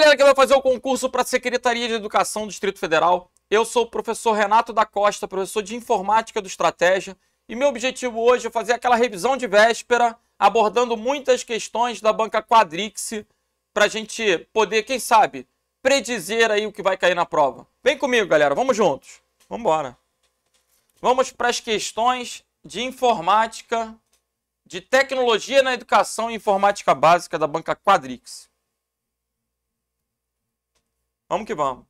galera que vai fazer o concurso para a Secretaria de Educação do Distrito Federal. Eu sou o professor Renato da Costa, professor de Informática do Estratégia, e meu objetivo hoje é fazer aquela revisão de véspera, abordando muitas questões da banca Quadrix, para a gente poder, quem sabe, predizer aí o que vai cair na prova. Vem comigo, galera, vamos juntos. Vamos embora. Vamos para as questões de informática, de tecnologia na educação e informática básica da banca Quadrix. Vamos que vamos.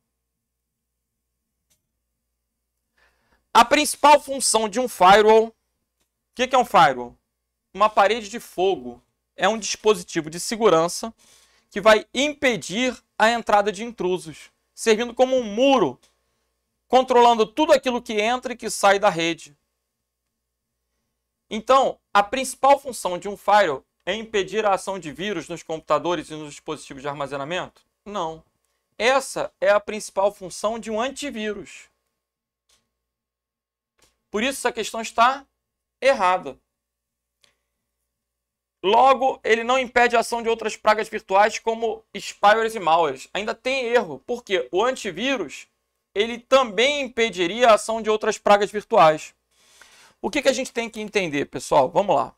A principal função de um firewall, o que é um firewall? Uma parede de fogo. É um dispositivo de segurança que vai impedir a entrada de intrusos, servindo como um muro, controlando tudo aquilo que entra e que sai da rede. Então, a principal função de um firewall é impedir a ação de vírus nos computadores e nos dispositivos de armazenamento? Não. Essa é a principal função de um antivírus. Por isso, essa questão está errada. Logo, ele não impede a ação de outras pragas virtuais como spywares e malwares. Ainda tem erro, porque o antivírus ele também impediria a ação de outras pragas virtuais. O que a gente tem que entender, pessoal? Vamos lá.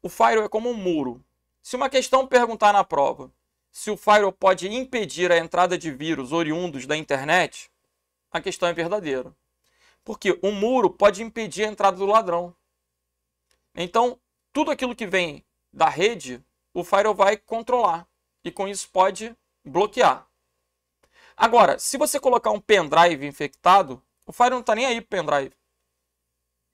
O firewall é como um muro. Se uma questão perguntar na prova se o firewall pode impedir a entrada de vírus oriundos da internet, a questão é verdadeira. Porque o muro pode impedir a entrada do ladrão. Então, tudo aquilo que vem da rede, o firewall vai controlar. E com isso pode bloquear. Agora, se você colocar um pendrive infectado, o firewall não está nem aí para o pendrive.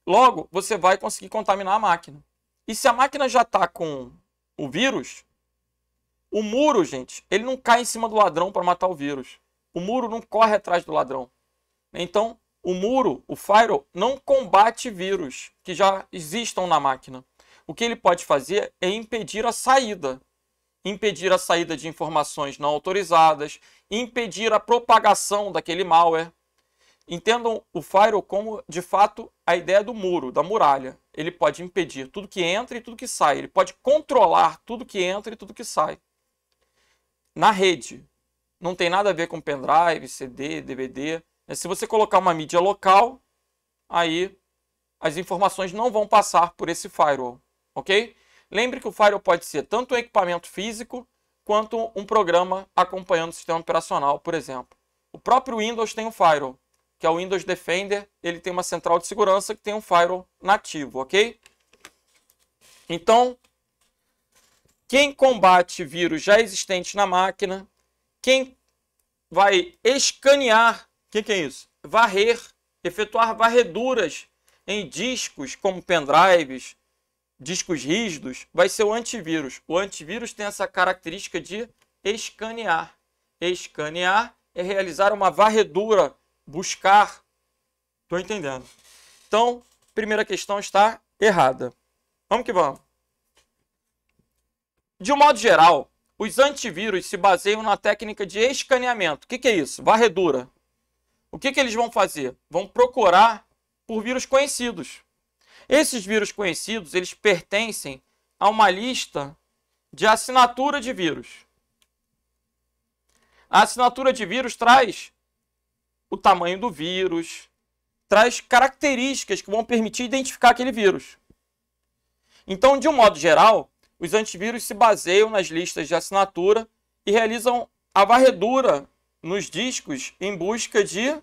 Logo, você vai conseguir contaminar a máquina. E se a máquina já está com o vírus, o muro, gente, ele não cai em cima do ladrão para matar o vírus. O muro não corre atrás do ladrão. Então, o muro, o firewall, não combate vírus que já existam na máquina. O que ele pode fazer é impedir a saída. Impedir a saída de informações não autorizadas, impedir a propagação daquele malware. Entendam o firewall como, de fato, a ideia do muro, da muralha. Ele pode impedir tudo que entra e tudo que sai. Ele pode controlar tudo que entra e tudo que sai. Na rede, não tem nada a ver com pendrive, CD, DVD. Se você colocar uma mídia local, aí as informações não vão passar por esse firewall, ok? Lembre que o firewall pode ser tanto um equipamento físico, quanto um programa acompanhando o sistema operacional, por exemplo. O próprio Windows tem um firewall, que é o Windows Defender. Ele tem uma central de segurança que tem um firewall nativo, ok? Então, quem combate vírus já existentes na máquina, quem vai escanear, o que é isso? Varrer, efetuar varreduras em discos como pendrives, discos rígidos, vai ser o antivírus. O antivírus tem essa característica de escanear. Escanear é realizar uma varredura, buscar. Estou entendendo. Então, primeira questão está errada. Vamos que vamos. De um modo geral, os antivírus se baseiam na técnica de escaneamento. O que é isso? Varredura. O que eles vão fazer? Vão procurar por vírus conhecidos. Esses vírus conhecidos, eles pertencem a uma lista de assinatura de vírus. A assinatura de vírus traz o tamanho do vírus, traz características que vão permitir identificar aquele vírus. Então, de um modo geral, os antivírus se baseiam nas listas de assinatura e realizam a varredura nos discos em busca de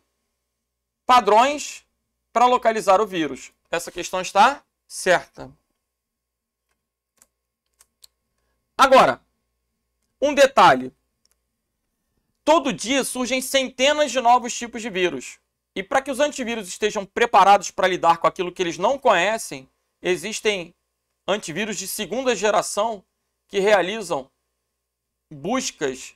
padrões para localizar o vírus. Essa questão está certa. Agora, um detalhe. Todo dia surgem centenas de novos tipos de vírus. E para que os antivírus estejam preparados para lidar com aquilo que eles não conhecem, existem antivírus de segunda geração que realizam buscas,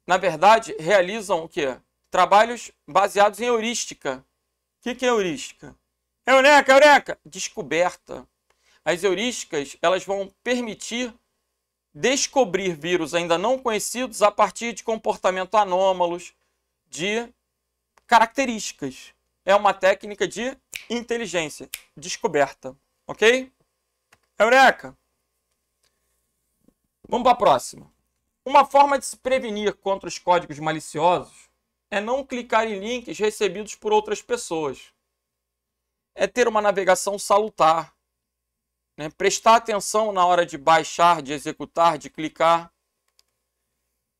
na verdade, realizam o quê? Trabalhos baseados em heurística. O que é heurística? Eureka, eureka! Descoberta. As heurísticas, elas vão permitir descobrir vírus ainda não conhecidos a partir de comportamento anômalos, de características. É uma técnica de inteligência, descoberta. Ok? Eureka! Vamos para a próxima. Uma forma de se prevenir contra os códigos maliciosos é não clicar em links recebidos por outras pessoas. É ter uma navegação salutar, né? Prestar atenção na hora de baixar, de executar, de clicar.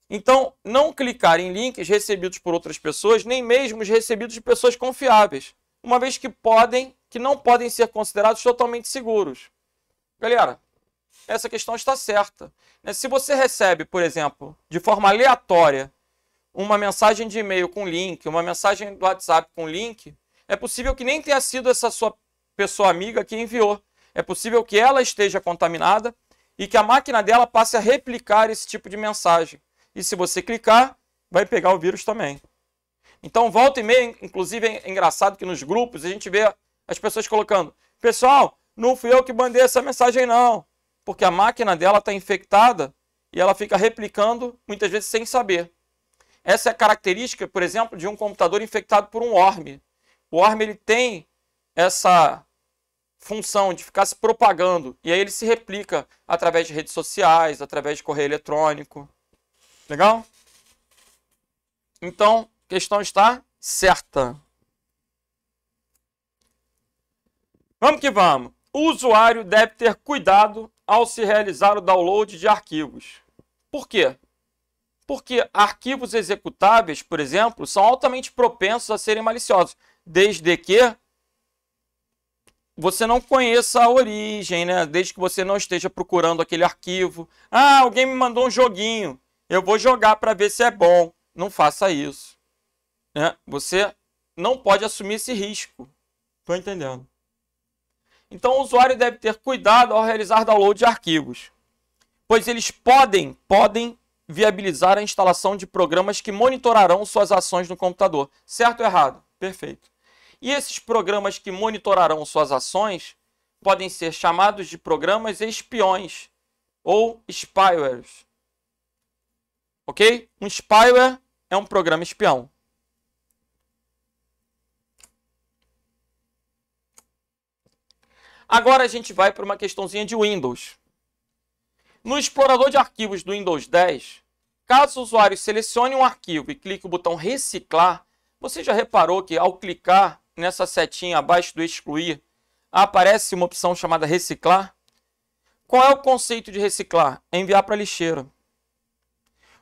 Então, não clicar em links recebidos por outras pessoas, nem mesmo os recebidos de pessoas confiáveis, uma vez que não podem ser considerados totalmente seguros. Galera, essa questão está certa. Se você recebe, por exemplo, de forma aleatória, uma mensagem de e-mail com link, uma mensagem do WhatsApp com link, é possível que nem tenha sido essa sua pessoa amiga que enviou. É possível que ela esteja contaminada e que a máquina dela passe a replicar esse tipo de mensagem. E se você clicar, vai pegar o vírus também. Então, volta e meia, inclusive é engraçado que nos grupos a gente vê as pessoas colocando: pessoal, não fui eu que mandei essa mensagem não. Porque a máquina dela está infectada e ela fica replicando, muitas vezes sem saber. Essa é a característica, por exemplo, de um computador infectado por um worm. O worm ele tem essa função de ficar se propagando. E aí ele se replica através de redes sociais, através de correio eletrônico. Legal? Então, a questão está certa. Vamos que vamos. O usuário deve ter cuidado ao se realizar o download de arquivos. Por quê? Porque arquivos executáveis, por exemplo, são altamente propensos a serem maliciosos, desde que você não conheça a origem, né? Desde que você não esteja procurando aquele arquivo. Ah, alguém me mandou um joguinho, eu vou jogar para ver se é bom. Não faça isso, né? Você não pode assumir esse risco. Estou entendendo. Então, o usuário deve ter cuidado ao realizar download de arquivos, pois eles podem viabilizar a instalação de programas que monitorarão suas ações no computador. Certo ou errado? Perfeito. E esses programas que monitorarão suas ações podem ser chamados de programas espiões ou spywares. Ok? Um spyware é um programa espião. Agora a gente vai para uma questãozinha de Windows. No explorador de arquivos do Windows 10, caso o usuário selecione um arquivo e clique o botão reciclar, você já reparou que ao clicar nessa setinha abaixo do excluir, aparece uma opção chamada reciclar? Qual é o conceito de reciclar? É enviar para a lixeira.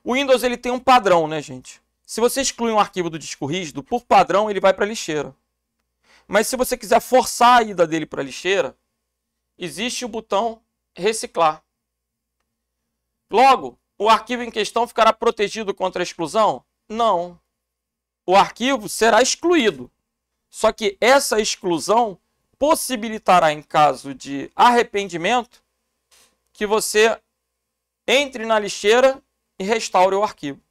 O Windows ele tem um padrão, né, gente? Se você exclui um arquivo do disco rígido, por padrão ele vai para a lixeira. Mas se você quiser forçar a ida dele para a lixeira, existe o botão reciclar. Logo, o arquivo em questão ficará protegido contra a exclusão? Não. O arquivo será excluído. Só que essa exclusão possibilitará, em caso de arrependimento, que você entre na lixeira e restaure o arquivo.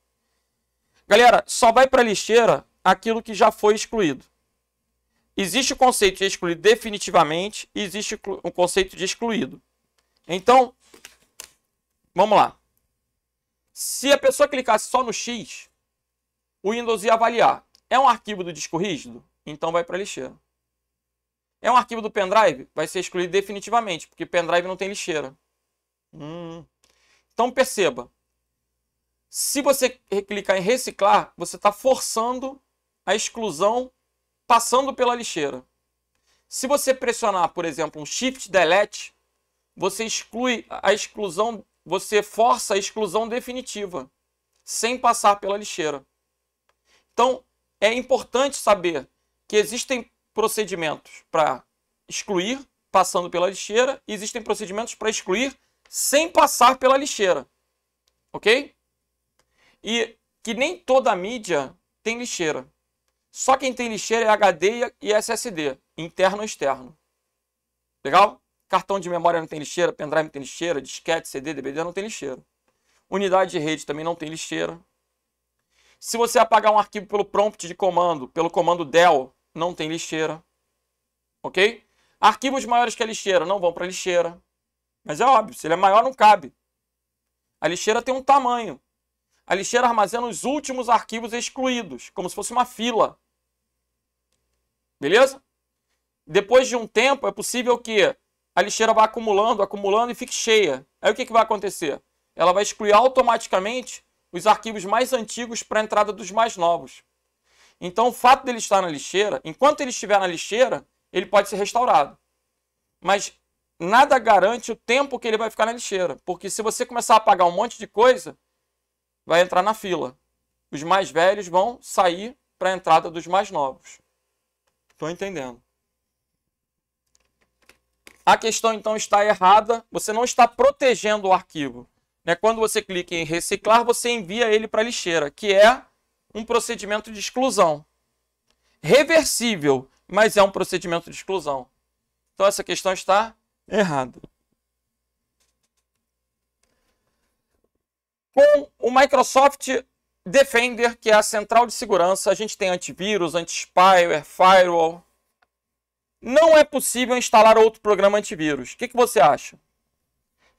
Galera, só vai para a lixeira aquilo que já foi excluído. Existe o conceito de excluir definitivamente e existe o conceito de excluído. Então, vamos lá. Se a pessoa clicasse só no X, o Windows ia avaliar. É um arquivo do disco rígido? Então vai para a lixeira. É um arquivo do pendrive? Vai ser excluído definitivamente, porque pendrive não tem lixeira. Então perceba. Se você clicar em reciclar, você está forçando a exclusão passando pela lixeira. Se você pressionar, por exemplo, um Shift Delete, você exclui a exclusão, você força a exclusão definitiva, sem passar pela lixeira. Então, é importante saber que existem procedimentos para excluir passando pela lixeira e existem procedimentos para excluir sem passar pela lixeira. Ok? E que nem toda mídia tem lixeira. Só quem tem lixeira é HD e SSD, interno ou externo. Legal? Cartão de memória não tem lixeira, pendrive não tem lixeira, disquete, CD, DVD não tem lixeira. Unidade de rede também não tem lixeira. Se você apagar um arquivo pelo prompt de comando, pelo comando del, não tem lixeira. Ok? Arquivos maiores que a lixeira não vão para a lixeira. Mas é óbvio, se ele é maior não cabe. A lixeira tem um tamanho. A lixeira armazena os últimos arquivos excluídos, como se fosse uma fila. Beleza? Depois de um tempo, é possível que a lixeira vá acumulando e fique cheia. Aí o que vai acontecer? ela vai excluir automaticamente os arquivos mais antigos para a entrada dos mais novos. Então, o fato dele estar na lixeira, enquanto ele estiver na lixeira, ele pode ser restaurado. Mas nada garante o tempo que ele vai ficar na lixeira. Porque se você começar a apagar um monte de coisa, vai entrar na fila. Os mais velhos vão sair para a entrada dos mais novos. Estou entendendo. A questão, então, está errada. Você não está protegendo o arquivo. Quando você clica em reciclar, você envia ele para a lixeira, que é um procedimento de exclusão. Reversível, mas é um procedimento de exclusão. Então, essa questão está errada. Com o Microsoft Defender, que é a central de segurança, a gente tem antivírus, anti-spyware, firewall. Não é possível instalar outro programa antivírus. O que você acha?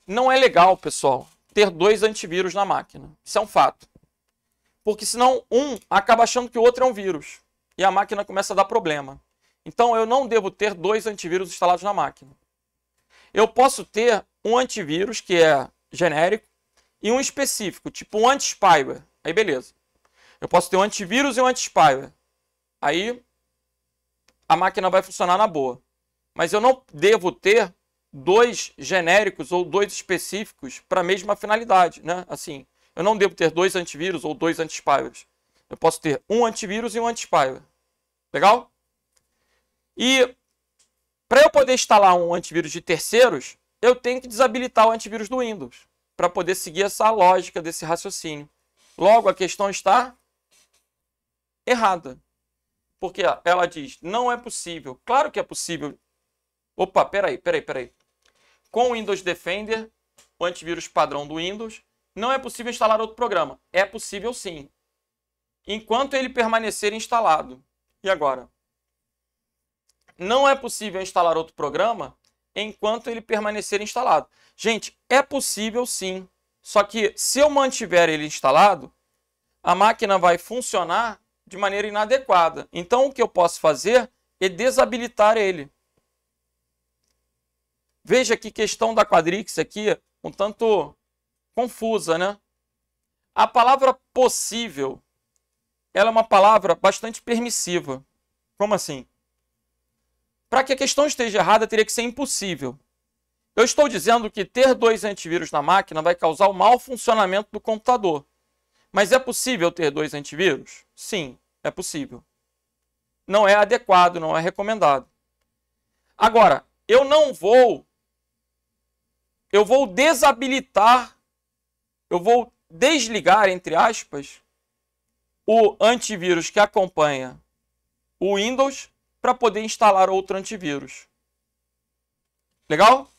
Não é legal, pessoal, ter 2 antivírus na máquina. Isso é um fato. Porque senão um acaba achando que o outro é um vírus. E a máquina começa a dar problema. Então eu não devo ter 2 antivírus instalados na máquina. Eu posso ter um antivírus, que é genérico, e um específico, tipo um anti-spyware. Aí beleza. Eu posso ter um antivírus e um anti-spyware. Aí a máquina vai funcionar na boa. Mas eu não devo ter 2 genéricos ou 2 específicos para a mesma finalidade, né? Assim, eu não devo ter 2 antivírus ou 2 anti-spywares. Eu posso ter um antivírus e um anti-spyware. Legal? E para eu poder instalar um antivírus de terceiros, eu tenho que desabilitar o antivírus do Windows para poder seguir essa lógica desse raciocínio. Logo, a questão está errada. Porque ela diz, não é possível. Claro que é possível. Opa, peraí. Com o Windows Defender, o antivírus padrão do Windows, não é possível instalar outro programa. É possível sim. Enquanto ele permanecer instalado. E agora? Não é possível instalar outro programa enquanto ele permanecer instalado. Gente, é possível sim. Só que se eu mantiver ele instalado, a máquina vai funcionar de maneira inadequada. Então, o que eu posso fazer é desabilitar ele. Veja que questão da Quadrix aqui, um tanto confusa, né? A palavra possível, ela é uma palavra bastante permissiva. Como assim? Para que a questão esteja errada, teria que ser impossível. Eu estou dizendo que ter 2 antivírus na máquina vai causar o mau funcionamento do computador. Mas é possível ter 2 antivírus? Sim, é possível. Não é adequado, não é recomendado. Agora, eu vou desabilitar, eu vou desligar, entre aspas, o antivírus que acompanha o Windows para poder instalar outro antivírus. Legal?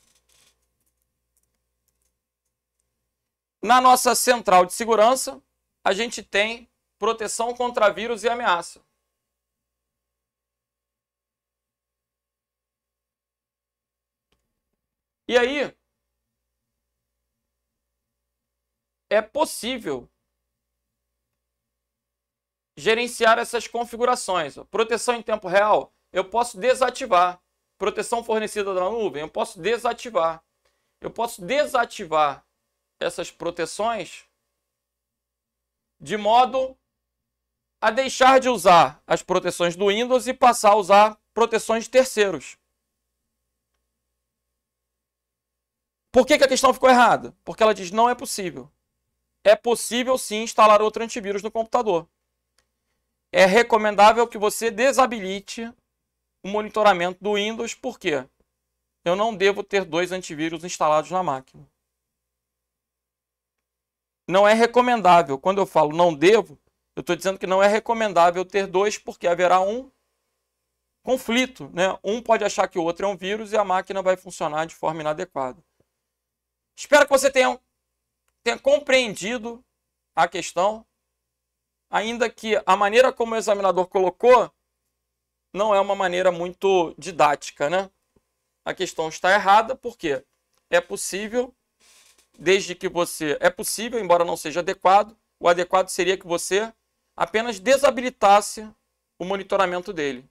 Na nossa central de segurança, a gente tem proteção contra vírus e ameaça. E aí, é possível gerenciar essas configurações. Proteção em tempo real, eu posso desativar. Proteção fornecida da nuvem, eu posso desativar. Eu posso desativar essas proteções de modo a deixar de usar as proteções do Windows e passar a usar proteções de terceiros. Por que a questão ficou errada? Porque ela diz não é possível. É possível sim instalar outro antivírus no computador. É recomendável que você desabilite o monitoramento do Windows. Por quê? Eu não devo ter 2 antivírus instalados na máquina. Não é recomendável. Quando eu falo não devo, eu estou dizendo que não é recomendável ter 2 porque haverá um conflito, né? Um pode achar que o outro é um vírus e a máquina vai funcionar de forma inadequada. Espero que você tenha compreendido a questão, ainda que a maneira como o examinador colocou não é uma maneira muito didática, né? A questão está errada porque é possível, desde que você... É possível, embora não seja adequado. O adequado seria que você apenas desabilitasse o monitoramento dele.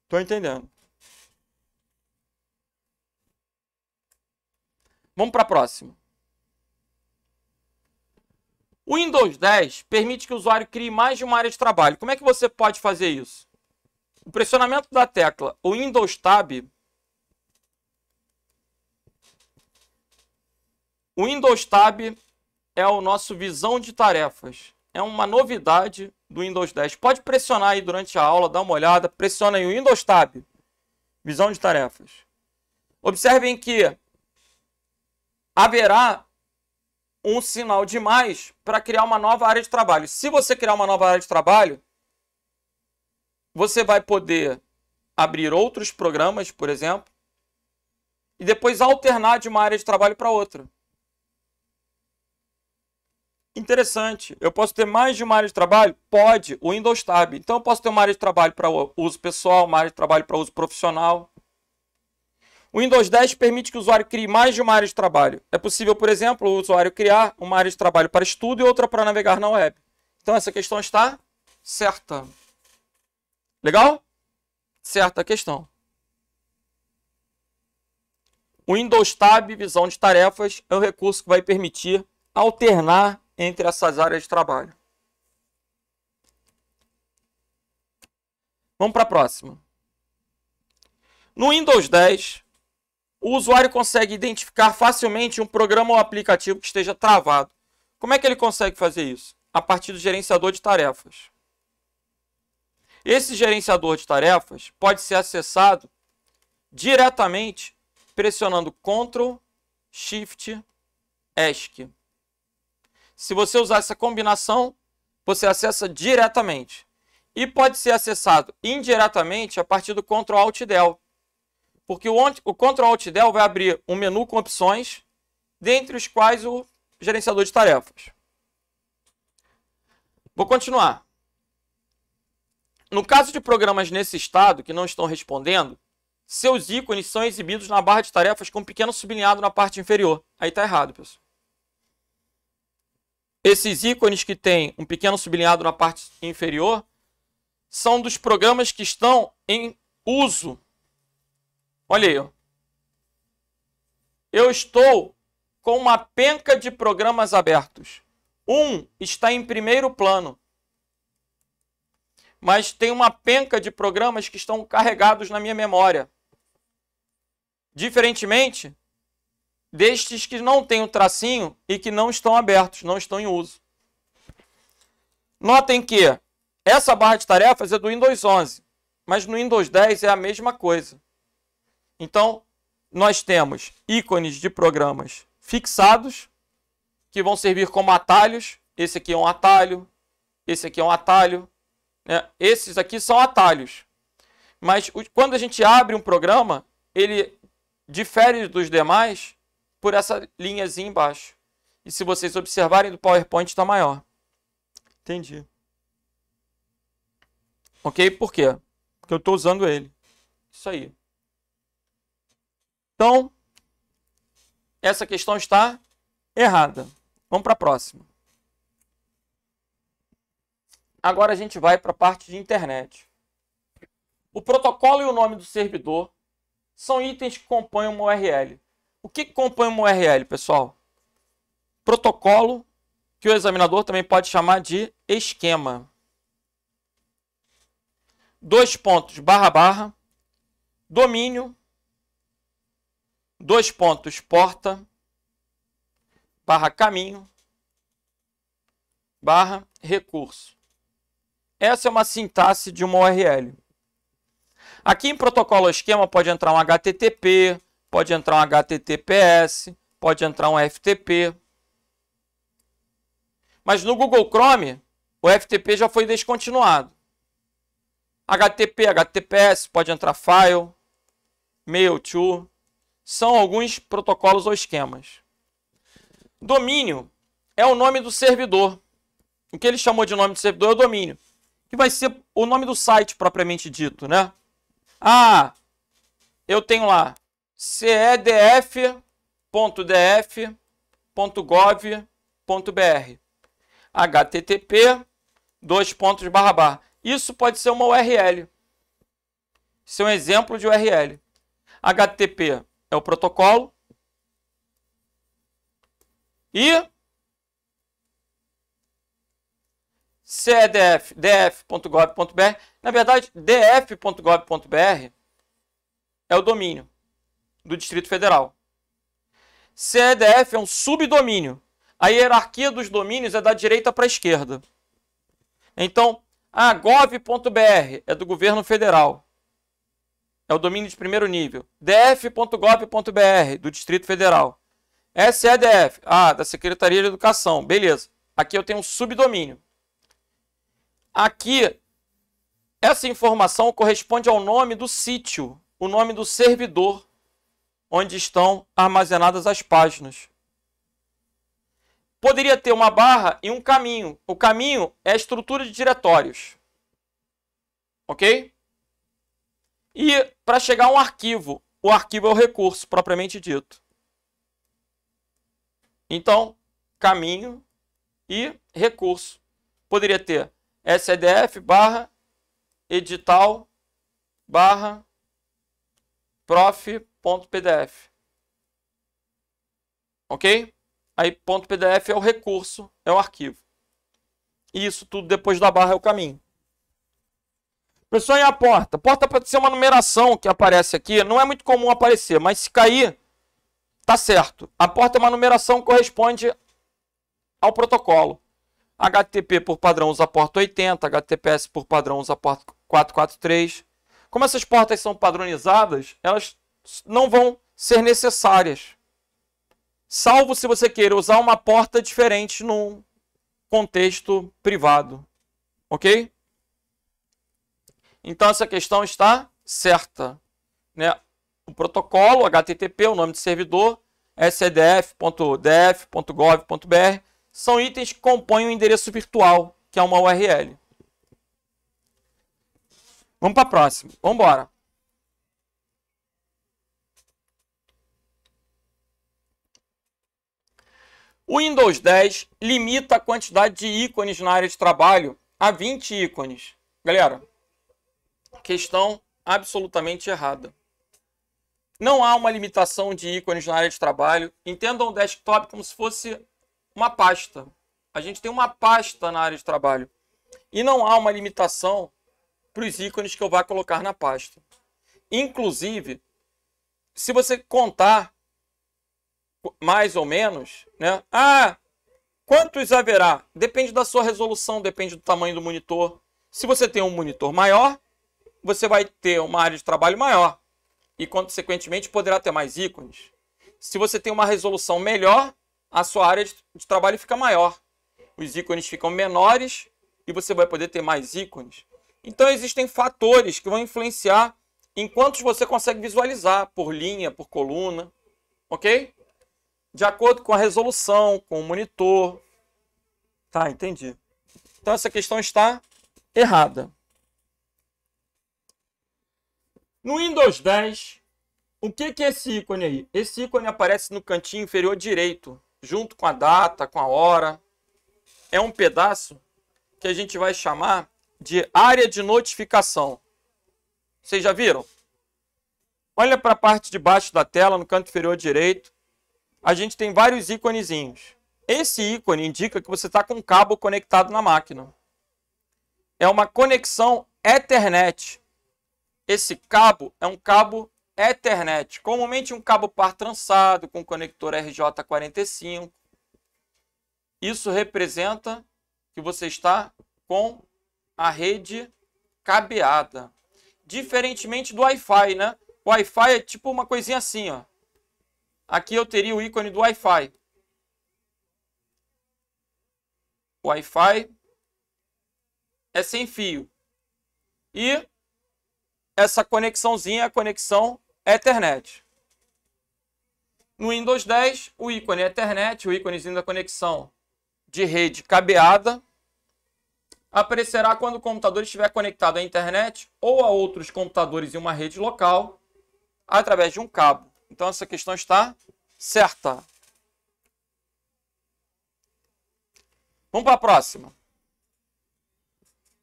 Estou entendendo. Vamos para a próxima. O Windows 10 permite que o usuário crie mais de uma área de trabalho. Como é que você pode fazer isso? O pressionamento da tecla o Windows Tab. O Windows Tab é o nosso visão de tarefas. É uma novidade do Windows 10. Pode pressionar aí durante a aula, dá uma olhada. Pressiona aí o Windows Tab. Visão de tarefas. Observem que haverá um sinal de mais para criar uma nova área de trabalho. Se você criar uma nova área de trabalho, você vai poder abrir outros programas, por exemplo, e depois alternar de uma área de trabalho para outra. Interessante. Eu posso ter mais de uma área de trabalho? Pode. O Windows Tab. Então eu posso ter uma área de trabalho para uso pessoal, uma área de trabalho para uso profissional. O Windows 10 permite que o usuário crie mais de uma área de trabalho. É possível, por exemplo, o usuário criar uma área de trabalho para estudo e outra para navegar na web. Então essa questão está certa. Legal? Certa a questão. O Windows Tab, visão de tarefas, é o recurso que vai permitir alternar entre essas áreas de trabalho. Vamos para a próxima. No Windows 10, o usuário consegue identificar facilmente um programa ou aplicativo que esteja travado. Como é que ele consegue fazer isso? A partir do gerenciador de tarefas. Esse gerenciador de tarefas pode ser acessado diretamente pressionando Ctrl, Shift, ESC. Se você usar essa combinação, você acessa diretamente. E pode ser acessado indiretamente a partir do Ctrl Alt Del. Porque o Ctrl Alt Del vai abrir um menu com opções, dentre os quais o gerenciador de tarefas. Vou continuar. No caso de programas nesse estado que não estão respondendo, seus ícones são exibidos na barra de tarefas com um pequeno sublinhado na parte inferior. Aí está errado, pessoal. Esses ícones que têm um pequeno sublinhado na parte inferior são dos programas que estão em uso. Olha aí. Ó. Eu estou com uma penca de programas abertos. Um está em primeiro plano. Mas tem uma penca de programas que estão carregados na minha memória. Diferentemente destes que não têm o tracinho e que não estão abertos, não estão em uso. Notem que essa barra de tarefas é do Windows 11, mas no Windows 10 é a mesma coisa. Então, nós temos ícones de programas fixados, que vão servir como atalhos. Esse aqui é um atalho, esse aqui é um atalho. Né? Esses aqui são atalhos. Mas quando a gente abre um programa, ele difere dos demais por essa linhazinha embaixo. E se vocês observarem do PowerPoint, está maior. Entendi. Ok? Por quê? Porque eu estou usando ele. Isso aí. Então, essa questão está errada. Vamos para a próxima. Agora a gente vai para a parte de internet. O protocolo e o nome do servidor são itens que compõem uma URL. O que compõe uma URL, pessoal? Protocolo, que o examinador também pode chamar de esquema. 2 pontos, //, domínio, 2 pontos, porta, /caminho, /recurso. Essa é uma sintaxe de uma URL. Aqui em protocolo esquema pode entrar um HTTP, pode entrar um HTTPS, pode entrar um FTP. Mas no Google Chrome, o FTP já foi descontinuado. HTTP, HTTPS, pode entrar file, mail to, são alguns protocolos ou esquemas. Domínio é o nome do servidor. O que ele chamou de nome do servidor é o domínio, que vai ser o nome do site propriamente dito, né? Ah, eu tenho lá cedf.df.gov.br, http, 2 pontos, //. Isso pode ser uma URL. Isso é um exemplo de URL. HTTP é o protocolo. E CEDF, df.gov.br. Na verdade, df.gov.br é o domínio do Distrito Federal. CEDF é um subdomínio. A hierarquia dos domínios é da direita para a esquerda. Então, gov.br é do governo federal. É o domínio de primeiro nível. df.gov.br, do Distrito Federal. SEDF, da Secretaria de Educação. Beleza. Aqui eu tenho um subdomínio. Aqui, essa informação corresponde ao nome do sítio, o nome do servidor, onde estão armazenadas as páginas. Poderia ter uma barra e um caminho. O caminho é a estrutura de diretórios. Ok? E para chegar a um arquivo, o arquivo é o recurso, propriamente dito. Então, caminho e recurso. Poderia ter SEDF barra edital barra prof.pdf. Ok? Aí, .pdf é o recurso, é o arquivo. E isso tudo depois da barra é o caminho. Pessoal, e a porta? Porta pode ser uma numeração que aparece aqui. Não é muito comum aparecer, mas se cair, tá certo. A porta é uma numeração que corresponde ao protocolo. HTTP por padrão usa a porta 80, HTTPS por padrão usa a porta 443. Como essas portas são padronizadas, elas não vão ser necessárias. Salvo se você queira usar uma porta diferente num contexto privado. Ok? Então essa questão está certa, né? O protocolo, HTTP, o nome de servidor, sdf.df.gov.br, são itens que compõem o endereço virtual, que é uma URL. Vamos para a próxima. Vamos embora. O Windows 10 limita a quantidade de ícones na área de trabalho a 20 ícones. Galera, questão absolutamente errada. Não há uma limitação de ícones na área de trabalho. Entendam o desktop como se fosse uma pasta. A gente tem uma pasta na área de trabalho. E não há uma limitação para os ícones que eu vá colocar na pasta. Inclusive, se você contar mais ou menos, né? Quantos haverá? Depende da sua resolução, depende do tamanho do monitor. Se você tem um monitor maior, você vai ter uma área de trabalho maior. E, consequentemente, poderá ter mais ícones. Se você tem uma resolução melhor, a sua área de trabalho fica maior. Os ícones ficam menores e você vai poder ter mais ícones. Então, existem fatores que vão influenciar em quantos você consegue visualizar, por linha, por coluna. Ok? De acordo com a resolução, com o monitor. Tá, entendi. Então, essa questão está errada. No Windows 10, o que é esse ícone aí? Esse ícone aparece no cantinho inferior direito, junto com a data, com a hora. É um pedaço que a gente vai chamar de área de notificação. Vocês já viram? Olha para a parte de baixo da tela, no canto inferior direito. A gente tem vários íconezinhos. Esse ícone indica que você está com um cabo conectado na máquina. É uma conexão Ethernet. Esse cabo é um cabo Ethernet, comumente um cabo par trançado com conector RJ45. Isso representa que você está com a rede cabeada. Diferentemente do Wi-Fi, né? O Wi-Fi é tipo uma coisinha assim, ó. Aqui eu teria o ícone do Wi-Fi. O Wi-Fi é sem fio. E essa conexãozinha é a conexão Ethernet. No Windows 10, o ícone Ethernet, o íconezinho da conexão de rede cabeada, aparecerá quando o computador estiver conectado à internet ou a outros computadores em uma rede local através de um cabo. Então, essa questão está certa. Vamos para a próxima.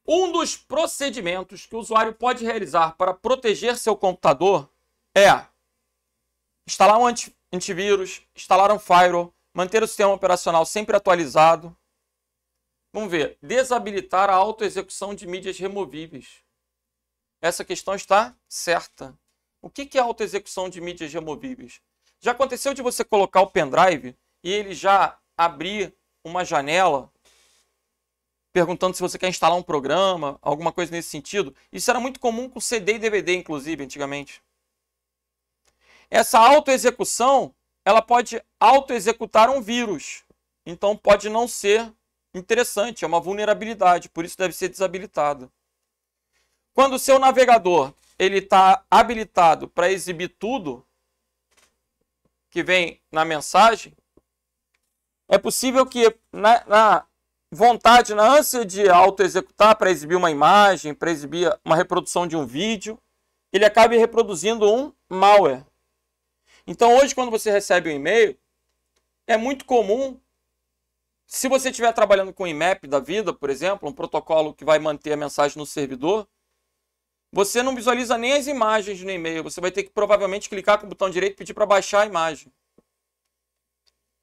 Um dos procedimentos que o usuário pode realizar para proteger seu computador é instalar um antivírus, instalar um firewall, manter o sistema operacional sempre atualizado, Vamos ver. Desabilitar a autoexecução de mídias removíveis. Essa questão está certa. O que é autoexecução de mídias removíveis? Já aconteceu de você colocar o pendrive e ele já abrir uma janela perguntando se você quer instalar um programa, alguma coisa nesse sentido? Isso era muito comum com CD e DVD, inclusive, antigamente. Essa autoexecução, ela pode autoexecutar um vírus. Então, pode não ser interessante, é uma vulnerabilidade, por isso deve ser desabilitado. Quando o seu navegador está habilitado para exibir tudo que vem na mensagem, é possível que na vontade, na ânsia de auto-executar para exibir uma imagem, para exibir uma reprodução de um vídeo, ele acabe reproduzindo um malware. Então hoje, quando você recebe um e-mail, é muito comum, se você estiver trabalhando com IMAP da vida, por exemplo, um protocolo que vai manter a mensagem no servidor, você não visualiza nem as imagens no e-mail. Você vai ter que provavelmente clicar com o botão direito e pedir para baixar a imagem.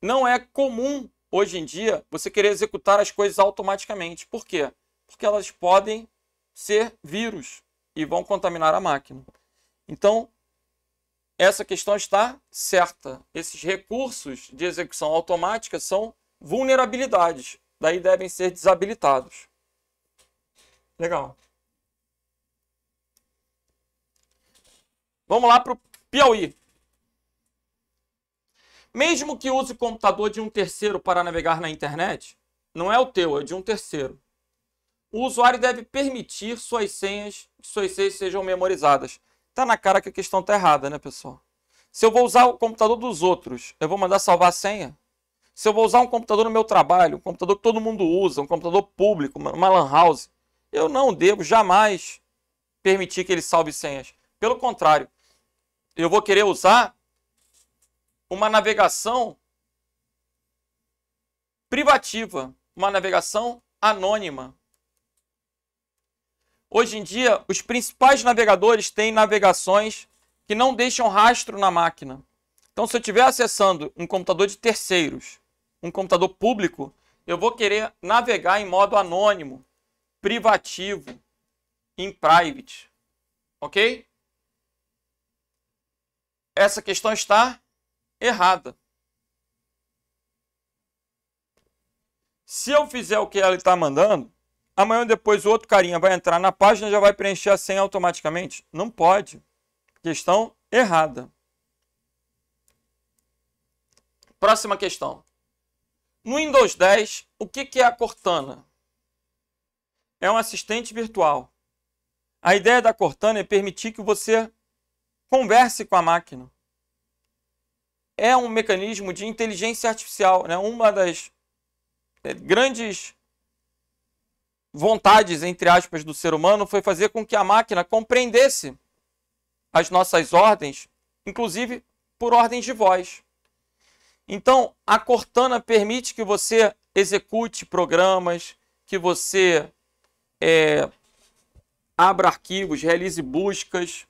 Não é comum, hoje em dia, você querer executar as coisas automaticamente. Por quê? Porque elas podem ser vírus e vão contaminar a máquina. Então, essa questão está certa. Esses recursos de execução automática são vulnerabilidades. Daí devem ser desabilitados. Legal. Vamos lá para o Piauí. Mesmo que use o computador de um terceiro para navegar na internet, não é o teu, é de um terceiro. O usuário deve permitir que suas senhas sejam memorizadas. Tá na cara que a questão está errada, né, pessoal? Se eu vou usar o computador dos outros, eu vou mandar salvar a senha? Se eu vou usar um computador no meu trabalho, um computador que todo mundo usa, um computador público, uma lan house, eu não devo jamais permitir que ele salve senhas. Pelo contrário, eu vou querer usar uma navegação privativa, uma navegação anônima. Hoje em dia, os principais navegadores têm navegações que não deixam rastro na máquina. Então, se eu estiver acessando um computador de terceiros, um computador público, eu vou querer navegar em modo anônimo, privativo, em private. Ok? Essa questão está errada. Se eu fizer o que ela está mandando, amanhã ou depois o outro carinha vai entrar na página e já vai preencher a senha automaticamente. Não pode. Questão errada. Próxima questão. No Windows 10, o que é a Cortana? É um assistente virtual. A ideia da Cortana é permitir que você converse com a máquina. É um mecanismo de inteligência artificial, né? Uma das grandes vontades, entre aspas, do ser humano foi fazer com que a máquina compreendesse as nossas ordens, inclusive por ordens de voz. Então, a Cortana permite que você execute programas, que você abra arquivos, realize buscas.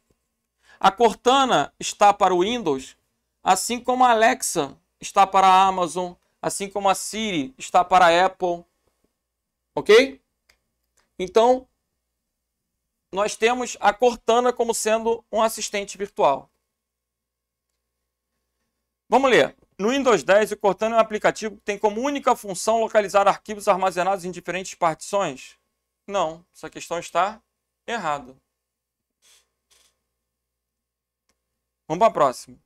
A Cortana está para o Windows, assim como a Alexa está para a Amazon, assim como a Siri está para a Apple. Ok? Então, nós temos a Cortana como sendo um assistente virtual. Vamos ler. No Windows 10, o Cortana é um aplicativo que tem como única função localizar arquivos armazenados em diferentes partições? Não, essa questão está errada. Vamos para a próxima.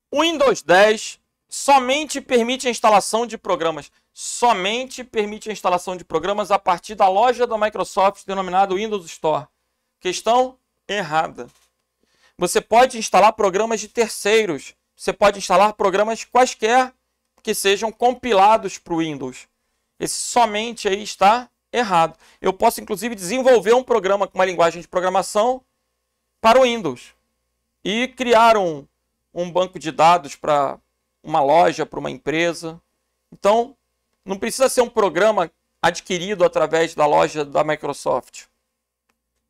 O Windows 10 somente permite a instalação de programas. Somente permite a instalação de programas a partir da loja da Microsoft denominada Windows Store. Questão errada. Você pode instalar programas de terceiros. Você pode instalar programas quaisquer que sejam compilados para o Windows. Esse somente aí está errado. Eu posso, inclusive, desenvolver um programa com uma linguagem de programação para o Windows e criar um banco de dados para uma loja, para uma empresa. Então, não precisa ser um programa adquirido através da loja da Microsoft.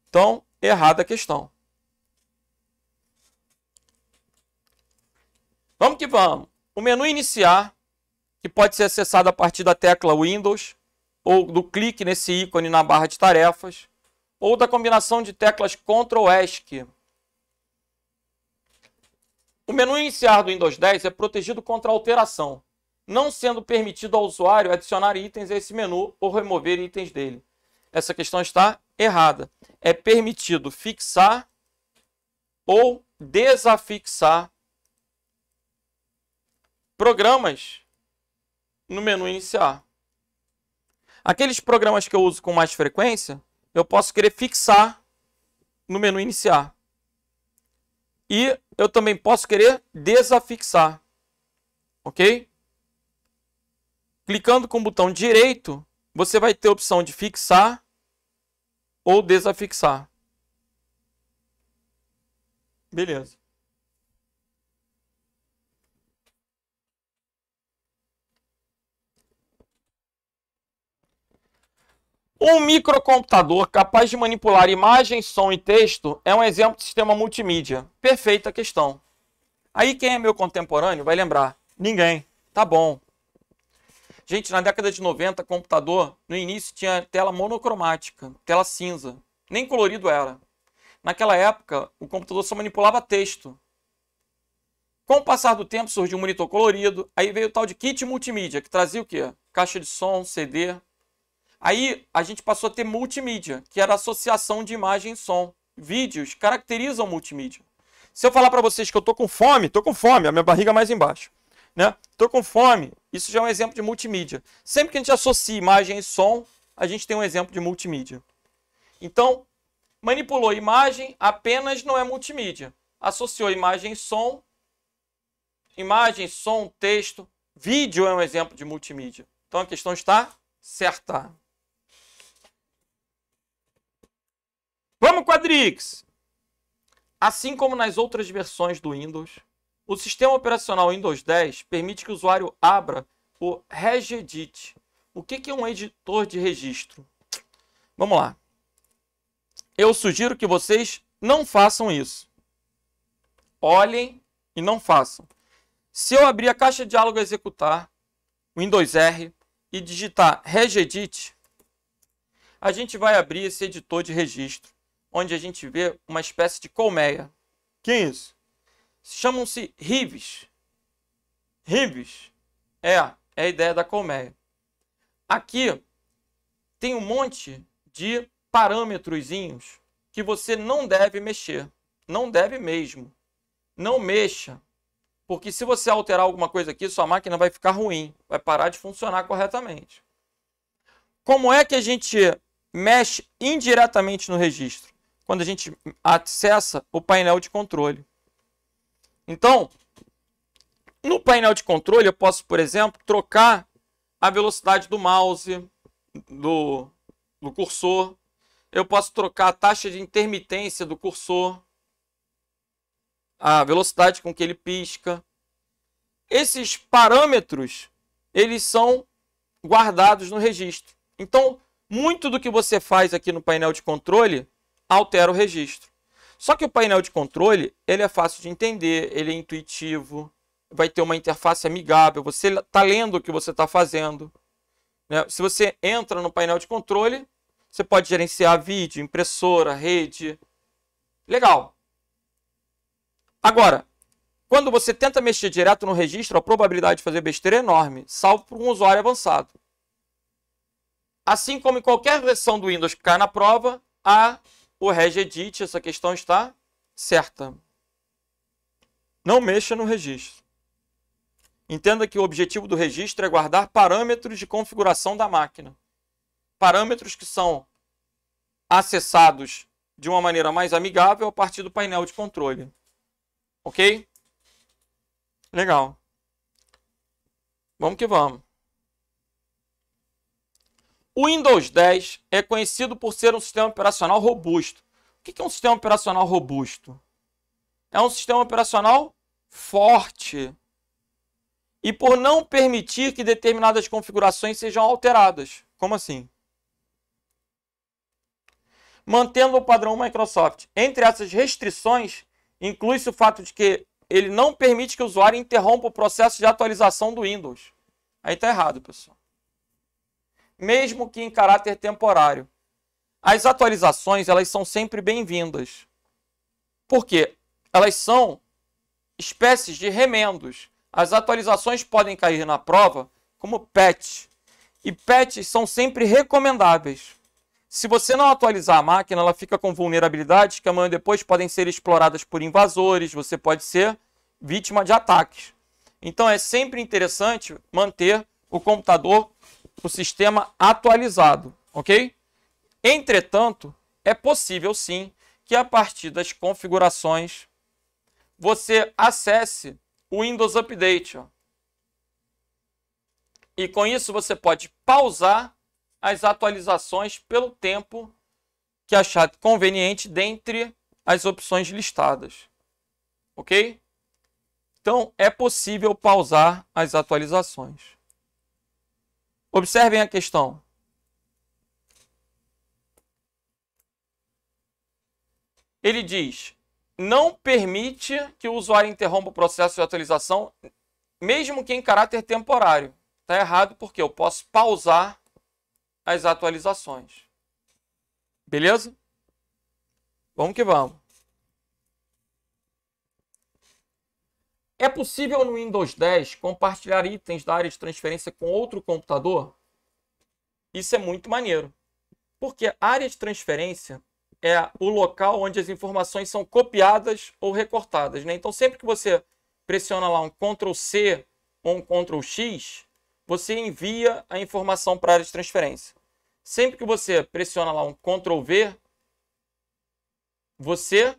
Então, errada a questão. Vamos que vamos. O menu iniciar, que pode ser acessado a partir da tecla Windows, ou do clique nesse ícone na barra de tarefas, ou da combinação de teclas Ctrl ESC. O menu iniciar do Windows 10 é protegido contra alteração, não sendo permitido ao usuário adicionar itens a esse menu ou remover itens dele. Essa questão está errada. É permitido fixar ou desafixar programas no menu iniciar. Aqueles programas que eu uso com mais frequência, eu posso querer fixar no menu iniciar. E eu também posso querer desafixar. Ok? Clicando com o botão direito, você vai ter a opção de fixar ou desafixar. Beleza. Um microcomputador capaz de manipular imagem, som e texto é um exemplo de sistema multimídia. Perfeita questão. Aí quem é meu contemporâneo vai lembrar. Ninguém. Tá bom. Gente, na década de 90, computador, no início tinha tela monocromática, tela cinza. Nem colorido era. Naquela época, o computador só manipulava texto. Com o passar do tempo, surgiu um monitor colorido. Aí veio o tal de kit multimídia, que trazia o quê? Caixa de som, CD. Aí a gente passou a ter multimídia, que era associação de imagem e som. Vídeos caracterizam multimídia. Se eu falar para vocês que eu tô com fome, a minha barriga mais embaixo. Né? Tô com fome, isso já é um exemplo de multimídia. Sempre que a gente associa imagem e som, a gente tem um exemplo de multimídia. Então, manipulou imagem, apenas não é multimídia. Associou imagem e som, texto, vídeo é um exemplo de multimídia. Então a questão está certa. Vamos, Quadrix! Assim como nas outras versões do Windows, o sistema operacional Windows 10 permite que o usuário abra o Regedit. O que é um editor de registro? Vamos lá. Eu sugiro que vocês não façam isso. Olhem e não façam. Se eu abrir a caixa de diálogo executar, Windows R, e digitar Regedit, a gente vai abrir esse editor de registro, onde a gente vê uma espécie de colmeia. Que é isso? Chamam-se rivets. Rivets é a ideia da colmeia. Aqui tem um monte de parâmetrozinhos que você não deve mexer. Não deve mesmo. Não mexa. Porque se você alterar alguma coisa aqui, sua máquina vai ficar ruim. Vai parar de funcionar corretamente. Como é que a gente mexe indiretamente no registro? Quando a gente acessa o painel de controle. Então, no painel de controle, eu posso, por exemplo, trocar a velocidade do mouse, do cursor. Eu posso trocar a taxa de intermitência do cursor, a velocidade com que ele pisca. Esses parâmetros, eles são guardados no registro. Então, muito do que você faz aqui no painel de controle altera o registro. Só que o painel de controle, ele é fácil de entender, ele é intuitivo, vai ter uma interface amigável, você está lendo o que você está fazendo. Né? Se você entra no painel de controle, você pode gerenciar vídeo, impressora, rede. Legal. Agora, quando você tenta mexer direto no registro, a probabilidade de fazer besteira é enorme, salvo para um usuário avançado. Assim como em qualquer versão do Windows que cai na prova, há o Regedit, essa questão está certa. Não mexa no registro. Entenda que o objetivo do registro é guardar parâmetros de configuração da máquina. Parâmetros que são acessados de uma maneira mais amigável a partir do painel de controle. Ok? Legal. Vamos que vamos. O Windows 10 é conhecido por ser um sistema operacional robusto. O que é um sistema operacional robusto? É um sistema operacional forte. E por não permitir que determinadas configurações sejam alteradas. Como assim? Mantendo o padrão Microsoft. Entre essas restrições, inclui-se o fato de que ele não permite que o usuário interrompa o processo de atualização do Windows. Aí está errado, pessoal. Mesmo que em caráter temporário. As atualizações, elas são sempre bem-vindas. Por quê? Elas são espécies de remendos. As atualizações podem cair na prova como patch. E patches são sempre recomendáveis. Se você não atualizar a máquina, ela fica com vulnerabilidades que amanhã ou depois podem ser exploradas por invasores, você pode ser vítima de ataques. Então é sempre interessante manter o computador, o sistema atualizado, ok? Entretanto, é possível sim que a partir das configurações você acesse o Windows Update. Ó. E com isso você pode pausar as atualizações pelo tempo que achar conveniente dentre as opções listadas. Ok? Então, é possível pausar as atualizações. Observem a questão. Ele diz, não permite que o usuário interrompa o processo de atualização, mesmo que em caráter temporário. Está errado porque eu posso pausar as atualizações. Beleza? Vamos que vamos. É possível no Windows 10 compartilhar itens da área de transferência com outro computador? Isso é muito maneiro. Porque a área de transferência é o local onde as informações são copiadas ou recortadas, né? Então, sempre que você pressiona lá um Ctrl+C ou um Ctrl+X, você envia a informação para a área de transferência. Sempre que você pressiona lá um Ctrl+V, você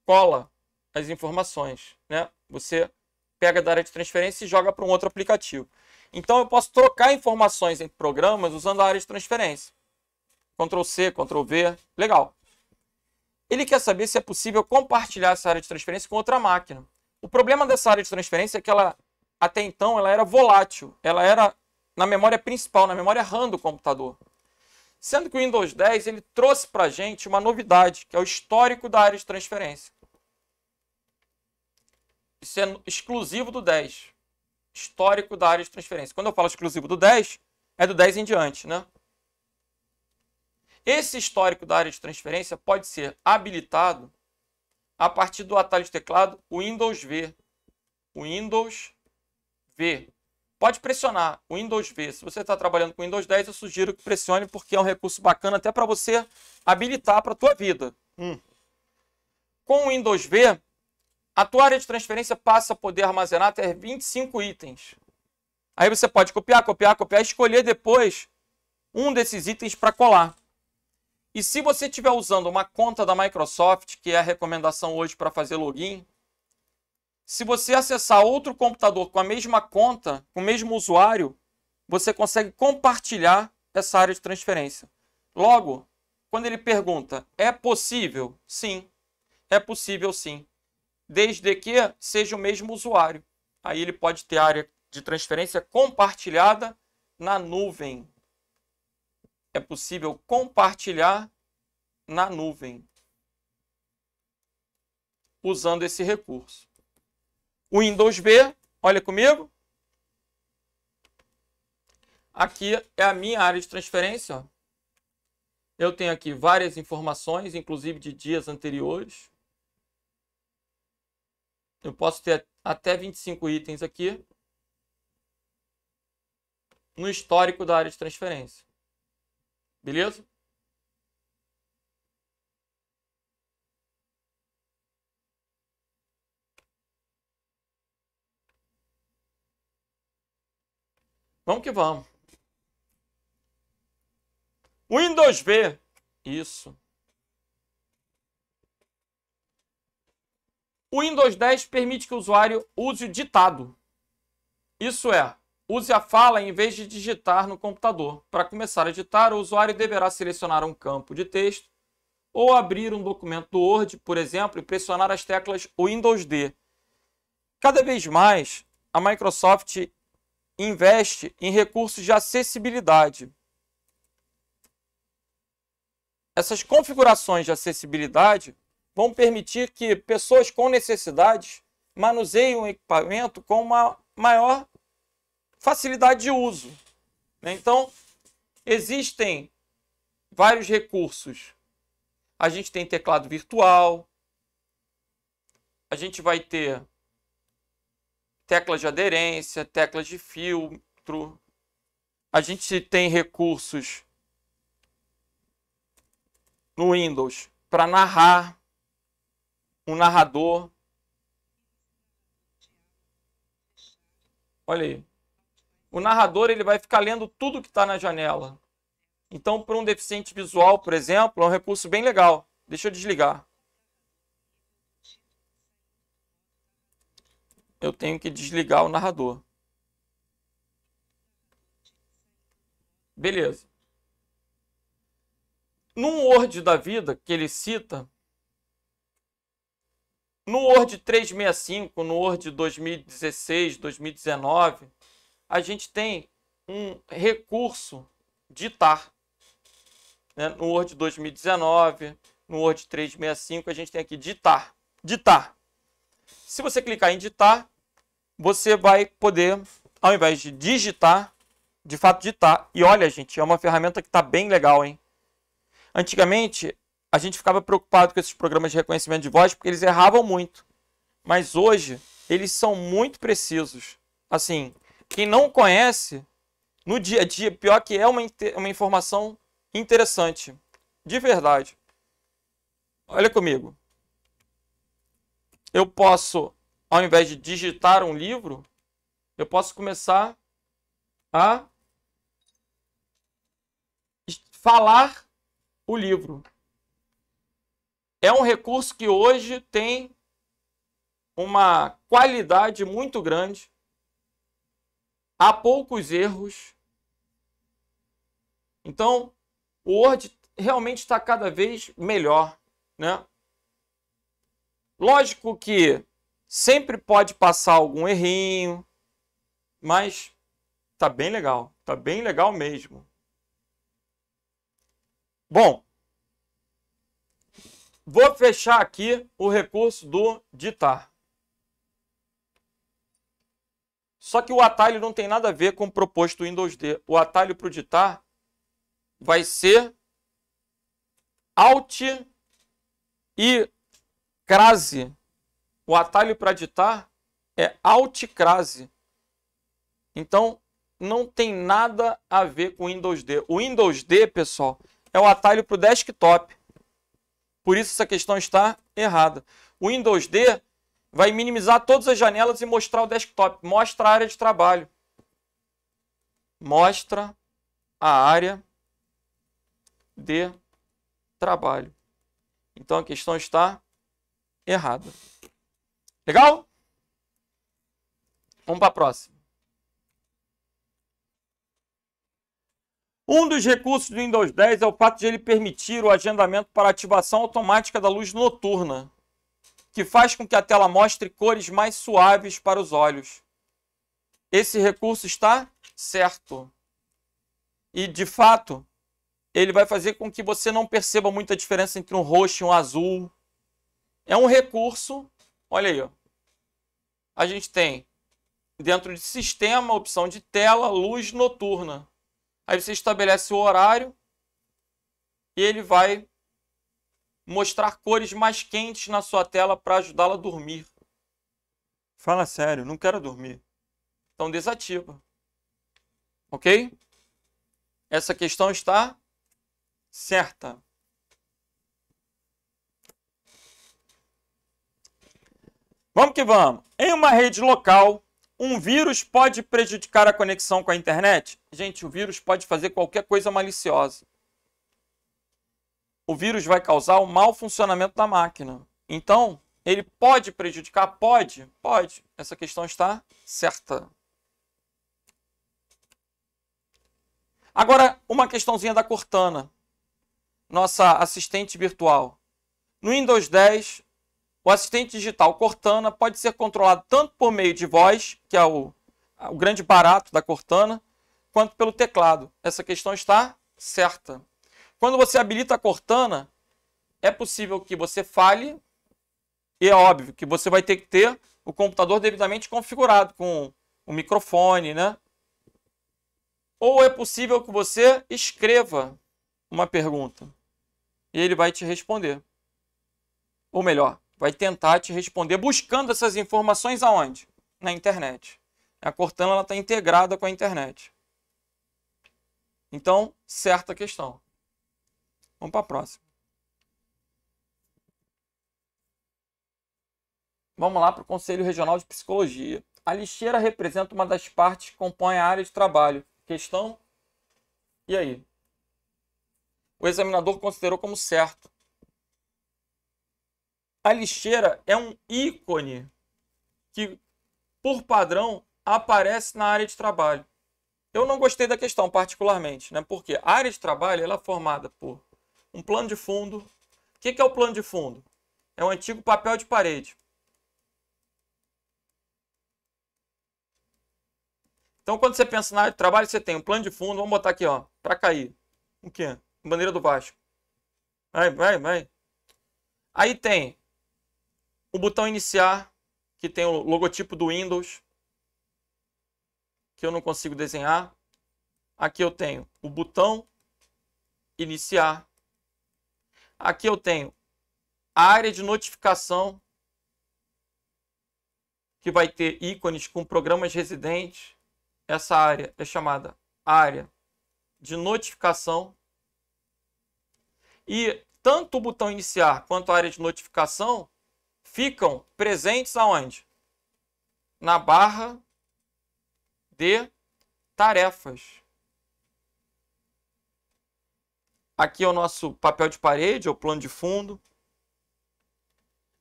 cola as informações, né? Você pega da área de transferência e joga para um outro aplicativo. Então, eu posso trocar informações entre programas usando a área de transferência. Ctrl+C, Ctrl+V, legal. Ele quer saber se é possível compartilhar essa área de transferência com outra máquina. O problema dessa área de transferência é que ela, até então, ela era volátil. Ela era na memória principal, na memória RAM do computador. Sendo que o Windows 10 ele trouxe para a gente uma novidade, que é o histórico da área de transferência. Isso é exclusivo do 10. Histórico da área de transferência. Quando eu falo exclusivo do 10, é do 10 em diante, né? Esse histórico da área de transferência pode ser habilitado a partir do atalho de teclado Windows V. Windows V. Pode pressionar Windows V. Se você está trabalhando com Windows 10, eu sugiro que pressione, porque é um recurso bacana até para você habilitar para a tua vida. Com o Windows V, a tua área de transferência passa a poder armazenar até 25 itens. Aí você pode copiar, copiar, copiar e escolher depois um desses itens para colar. E se você estiver usando uma conta da Microsoft, que é a recomendação hoje para fazer login, se você acessar outro computador com a mesma conta, com o mesmo usuário, você consegue compartilhar essa área de transferência. Logo, quando ele pergunta, é possível? Sim, é possível sim. Desde que seja o mesmo usuário. Aí ele pode ter área de transferência compartilhada na nuvem. É possível compartilhar na nuvem usando esse recurso. O Windows V, olha comigo. Aqui é a minha área de transferência. Ó. Eu tenho aqui várias informações, inclusive de dias anteriores. Eu posso ter até 25 itens aqui no histórico da área de transferência. Beleza? Vamos que vamos. Windows V. Isso. O Windows 10 permite que o usuário use o ditado. Isso é, use a fala em vez de digitar no computador. Para começar a digitar, o usuário deverá selecionar um campo de texto ou abrir um documento do Word, por exemplo, e pressionar as teclas Windows D. Cada vez mais, a Microsoft investe em recursos de acessibilidade. Essas configurações de acessibilidade vão permitir que pessoas com necessidades manuseiem o equipamento com uma maior facilidade de uso, né? Então, existem vários recursos. A gente tem teclado virtual, a gente vai ter teclas de aderência, teclas de filtro, a gente tem recursos no Windows para narrar, um narrador. Olha aí. O narrador ele vai ficar lendo tudo que está na janela. Então, para um deficiente visual, por exemplo, é um recurso bem legal. Deixa eu desligar. Eu tenho que desligar o narrador. Beleza. Num Word da vida que ele cita, no Word 365, no Word 2016, 2019, a gente tem um recurso ditar. Né? No Word 2019, no Word 365, a gente tem aqui ditar. Ditar. Se você clicar em ditar, você vai poder, ao invés de digitar, de fato ditar. E olha, gente, é uma ferramenta que está bem legal, hein? Antigamente, a gente ficava preocupado com esses programas de reconhecimento de voz porque eles erravam muito. Mas hoje, eles são muito precisos. Assim, quem não conhece, no dia a dia, pior que é uma informação interessante. De verdade. Olha comigo. Eu posso, ao invés de digitar um livro, eu posso começar a falar o livro. É um recurso que hoje tem uma qualidade muito grande, há poucos erros. Então, o Word realmente está cada vez melhor, né? Lógico que sempre pode passar algum errinho, mas tá bem legal mesmo. Bom, vou fechar aqui o recurso do ditar. Só que o atalho não tem nada a ver com o proposto Windows D. O atalho para o ditar vai ser Alt e crase. O atalho para ditar é Alt crase. Então, não tem nada a ver com o Windows D. O Windows D, pessoal, é o atalho para o desktop. Por isso essa questão está errada. O Windows D vai minimizar todas as janelas e mostrar o desktop. Mostra a área de trabalho. Mostra a área de trabalho. Então a questão está errada. Legal? Vamos para a próxima. Um dos recursos do Windows 10 é o fato de ele permitir o agendamento para ativação automática da luz noturna, que faz com que a tela mostre cores mais suaves para os olhos. Esse recurso está certo. E, de fato, ele vai fazer com que você não perceba muita diferença entre um roxo e um azul. É um recurso, olha aí, ó. A gente tem, dentro de sistema, a opção de tela, luz noturna. Aí você estabelece o horário e ele vai mostrar cores mais quentes na sua tela para ajudá-la a dormir. Fala sério, não quero dormir. Então desativa. Ok? Essa questão está certa. Vamos que vamos. Em uma rede local, um vírus pode prejudicar a conexão com a internet? Gente, o vírus pode fazer qualquer coisa maliciosa. O vírus vai causar o mau funcionamento da máquina. Então, ele pode prejudicar? Pode. Pode. Essa questão está certa. Agora, uma questãozinha da Cortana, nossa assistente virtual. No Windows 10, o assistente digital Cortana pode ser controlado tanto por meio de voz, que é o grande barato da Cortana, quanto pelo teclado. Essa questão está certa. Quando você habilita a Cortana, é possível que você fale, e é óbvio que você vai ter que ter o computador devidamente configurado, com o microfone, né? Ou é possível que você escreva uma pergunta e ele vai te responder. Ou melhor, vai tentar te responder buscando essas informações aonde? Na internet. A Cortana está integrada com a internet. Então, certa questão. Vamos para a próxima. Vamos lá para o Conselho Regional de Psicologia. A lixeira representa uma das partes que compõem a área de trabalho. Questão? E aí? O examinador considerou como certo. A lixeira é um ícone que, por padrão, aparece na área de trabalho. Eu não gostei da questão particularmente, né? Porque a área de trabalho ela é formada por um plano de fundo. O que é o plano de fundo? É um antigo papel de parede. Então, quando você pensa na área de trabalho, você tem um plano de fundo. Vamos botar aqui, ó, para cair. O quê? Bandeira do Vasco. Vai. Aí tem o botão iniciar, que tem o logotipo do Windows, que eu não consigo desenhar. Aqui eu tenho o botão iniciar. Aqui eu tenho a área de notificação, que vai ter ícones com programas residentes. Essa área é chamada área de notificação. E tanto o botão iniciar quanto a área de notificação ficam presentes aonde? Na barra de tarefas. Aqui é o nosso papel de parede, é o plano de fundo.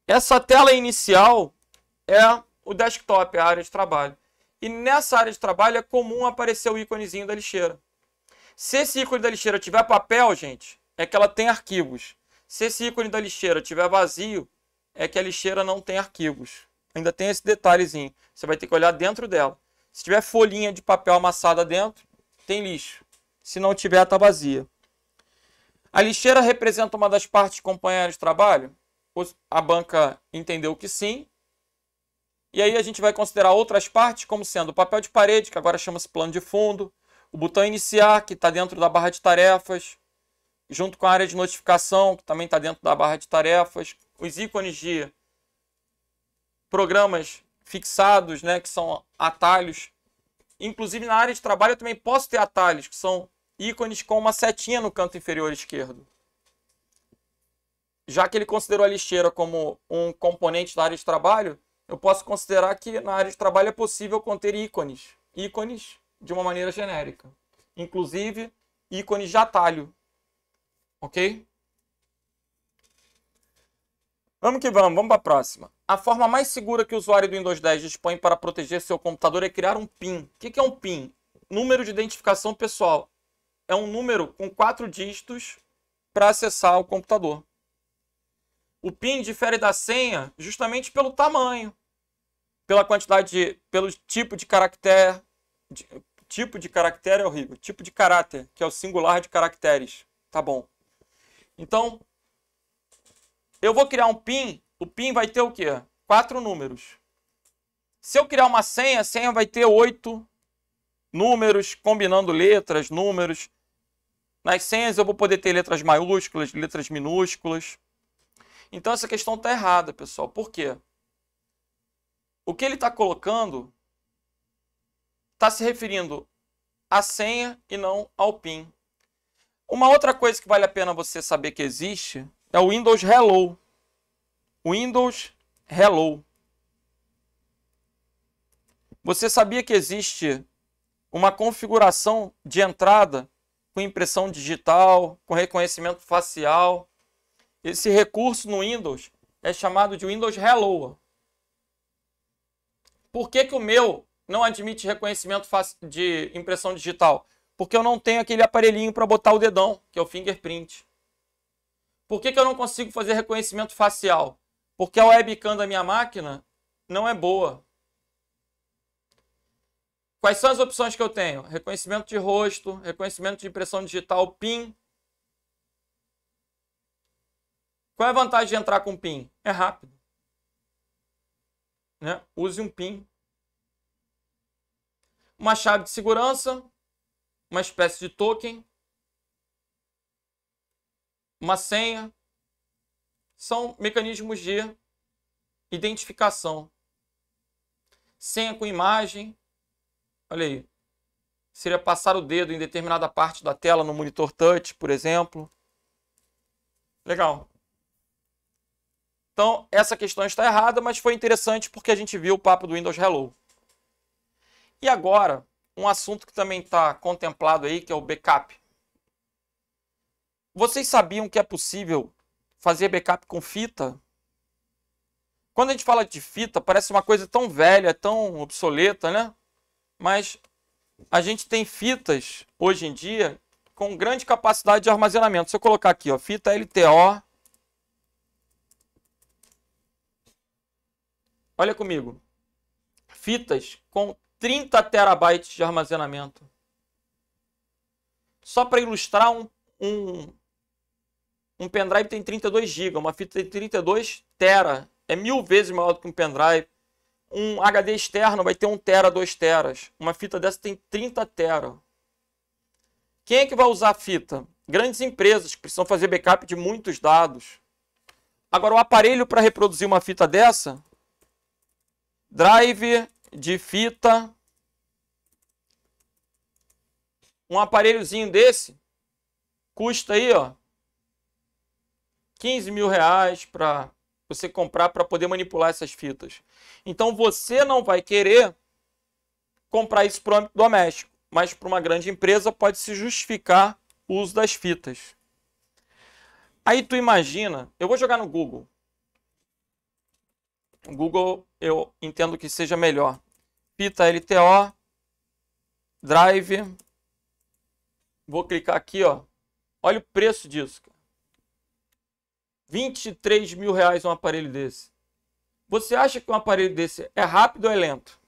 Essa tela inicial é o desktop, a área de trabalho. E nessa área de trabalho é comum aparecer o íconezinho da lixeira. Se esse ícone da lixeira tiver papel, gente, é que ela tem arquivos. Se esse ícone da lixeira tiver vazio, é que a lixeira não tem arquivos. Ainda tem esse detalhezinho. Você vai ter que olhar dentro dela. Se tiver folhinha de papel amassada dentro, tem lixo. Se não tiver, está vazia. A lixeira representa uma das partes que compõem a área de trabalho? A banca entendeu que sim. E aí a gente vai considerar outras partes como sendo o papel de parede, que agora chama-se plano de fundo, o botão iniciar, que está dentro da barra de tarefas, junto com a área de notificação, que também está dentro da barra de tarefas, os ícones de programas fixados, né, que são atalhos. Inclusive na área de trabalho eu também posso ter atalhos, que são ícones com uma setinha no canto inferior esquerdo. Já que ele considerou a lixeira como um componente da área de trabalho, eu posso considerar que na área de trabalho é possível conter ícones. Ícones de uma maneira genérica. Inclusive, ícones de atalho. Ok? Vamos que vamos para a próxima. A forma mais segura que o usuário do Windows 10 dispõe para proteger seu computador é criar um PIN. O que é um PIN? Número de identificação pessoal. É um número com 4 dígitos para acessar o computador. O PIN difere da senha justamente pelo tamanho, pela quantidade, pelo tipo de caractere. Tipo de caractere é horrível. Tipo de caráter, que é o singular de caracteres. Tá bom. Então, eu vou criar um PIN. O PIN vai ter o quê? 4 números. Se eu criar uma senha, a senha vai ter 8 números, combinando letras, números. Nas senhas eu vou poder ter letras maiúsculas, letras minúsculas. Então essa questão está errada, pessoal. Por quê? O que ele está colocando está se referindo à senha e não ao PIN. Uma outra coisa que vale a pena você saber que existe é o Windows Hello. Windows Hello. Você sabia que existe uma configuração de entrada com impressão digital, com reconhecimento facial? Esse recurso no Windows é chamado de Windows Hello. Por que o meu não admite reconhecimento de impressão digital? Porque eu não tenho aquele aparelhinho para botar o dedão, que é o fingerprint. Por que eu não consigo fazer reconhecimento facial? Porque a webcam da minha máquina não é boa. Quais são as opções que eu tenho? Reconhecimento de rosto, reconhecimento de impressão digital, PIN. Qual é a vantagem de entrar com PIN? É rápido. Né? Use um PIN. Uma chave de segurança. uma espécie de token, uma senha, são mecanismos de identificação. Senha com imagem, olha aí, seria passar o dedo em determinada parte da tela no monitor touch, por exemplo. Legal. Então, essa questão está errada, mas foi interessante porque a gente viu o papo do Windows Hello. E agora, um assunto que também está contemplado aí, que é o backup. Vocês sabiam que é possível fazer backup com fita? Quando a gente fala de fita, parece uma coisa tão velha, tão obsoleta, né? Mas a gente tem fitas, hoje em dia, com grande capacidade de armazenamento. Se eu colocar aqui, ó, fita LTO. Olha comigo. Fitas com 30 terabytes de armazenamento. Só para ilustrar, um pendrive tem 32 GB, uma fita tem 32 tera. É 1000 vezes maior do que um pendrive. Um HD externo vai ter 1 tera, 2 teras. Uma fita dessa tem 30 tera. Quem é que vai usar a fita? Grandes empresas que precisam fazer backup de muitos dados. Agora, o aparelho para reproduzir uma fita dessa, drive de fita, um aparelhozinho desse, custa aí, ó, 15 mil reais para você comprar para poder manipular essas fitas. Então você não vai querer comprar isso para o âmbito doméstico, mas para uma grande empresa pode se justificar o uso das fitas. Aí tu imagina, eu vou jogar no Google. O Google eu entendo que seja melhor. Fita LTO, drive. Vou clicar aqui, ó. Olha o preço disso, cara. 23 mil reais um aparelho desse. Você acha que um aparelho desse é rápido ou é lento?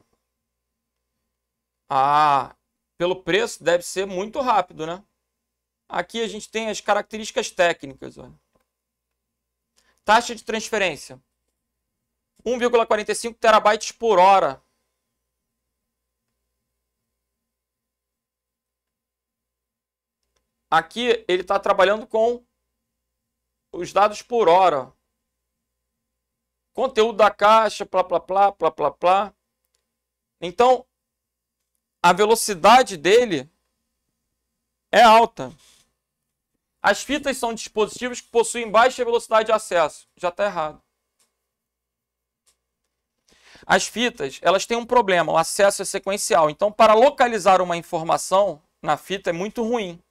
Ah, pelo preço deve ser muito rápido, né? Aqui a gente tem as características técnicas. Olha. Taxa de transferência. 1,45 terabytes por hora. Aqui ele está trabalhando com os dados por hora. Conteúdo da caixa, plá, plá, plá, plá, plá, plá. Então, a velocidade dele é alta. As fitas são dispositivos que possuem baixa velocidade de acesso. Já está errado. As fitas, elas têm um problema, o acesso é sequencial. Então, para localizar uma informação na fita é muito ruim.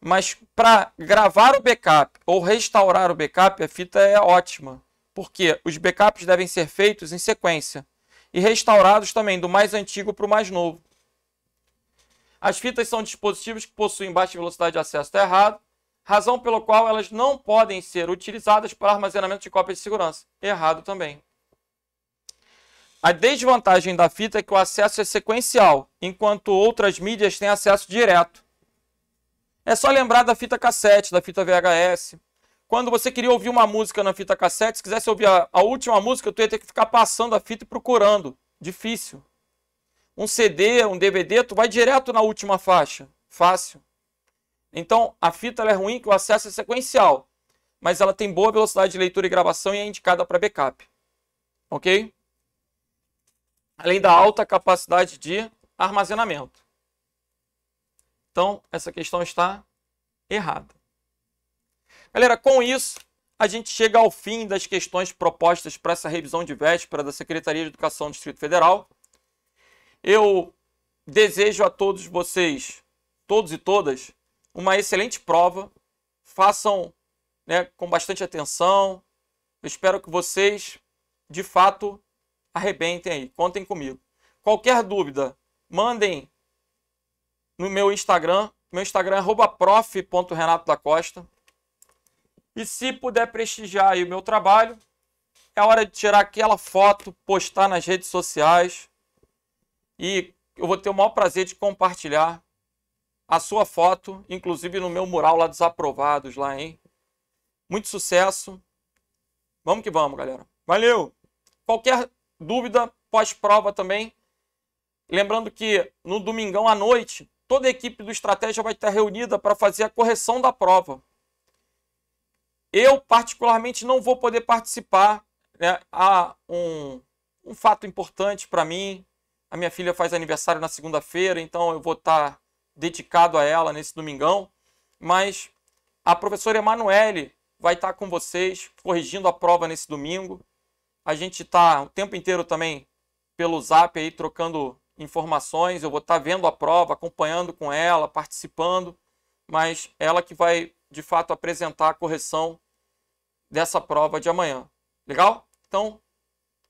Mas para gravar o backup ou restaurar o backup, a fita é ótima. Porque os backups devem ser feitos em sequência. E restaurados também, do mais antigo para o mais novo. As fitas são dispositivos que possuem baixa velocidade de acesso. Está errado. Razão pela qual elas não podem ser utilizadas para armazenamento de cópias de segurança. Errado também. A desvantagem da fita é que o acesso é sequencial, enquanto outras mídias têm acesso direto. É só lembrar da fita cassete, da fita VHS. Quando você queria ouvir uma música na fita cassete, se quisesse ouvir a última música, tu ia ter que ficar passando a fita e procurando. Difícil. Um CD, um DVD, tu vai direto na última faixa. Fácil. Então, a fita ela é ruim, que o acesso é sequencial. Mas ela tem boa velocidade de leitura e gravação e é indicada para backup. Ok? Além da alta capacidade de armazenamento. Então, essa questão está errada. Galera, com isso, a gente chega ao fim das questões propostas para essa revisão de véspera da Secretaria de Educação do Distrito Federal. Eu desejo a todos vocês, todos e todas, uma excelente prova. Façam, né, com bastante atenção. Eu espero que vocês, de fato, arrebentem aí. Contem comigo. Qualquer dúvida, mandem no meu Instagram. Meu Instagram é @prof.renatodacosta. E se puder prestigiar aí o meu trabalho, é hora de tirar aquela foto, postar nas redes sociais. E eu vou ter o maior prazer de compartilhar a sua foto, inclusive no meu mural lá dos aprovados lá, hein? Muito sucesso. Vamos que vamos, galera. Valeu! Qualquer dúvida, pós-prova também. Lembrando que no domingão à noite, toda a equipe do Estratégia vai estar reunida para fazer a correção da prova. Eu, particularmente, não vou poder participar, né? Há um fato importante para mim. A minha filha faz aniversário na segunda-feira, então eu vou estar dedicado a ela nesse domingão. Mas a professora Emanuele vai estar com vocês, corrigindo a prova nesse domingo. A gente está o tempo inteiro também pelo Zap aí, trocando informações. Eu vou estar vendo a prova, acompanhando com ela, participando. Mas ela que vai, de fato, apresentar a correção dessa prova de amanhã. Legal? Então,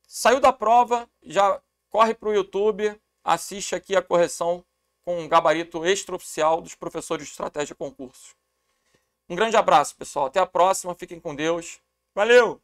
saiu da prova, já corre para o YouTube, assiste aqui a correção com um gabarito extraoficial dos professores de Estratégia Concursos. Um grande abraço, pessoal. Até a próxima. Fiquem com Deus. Valeu!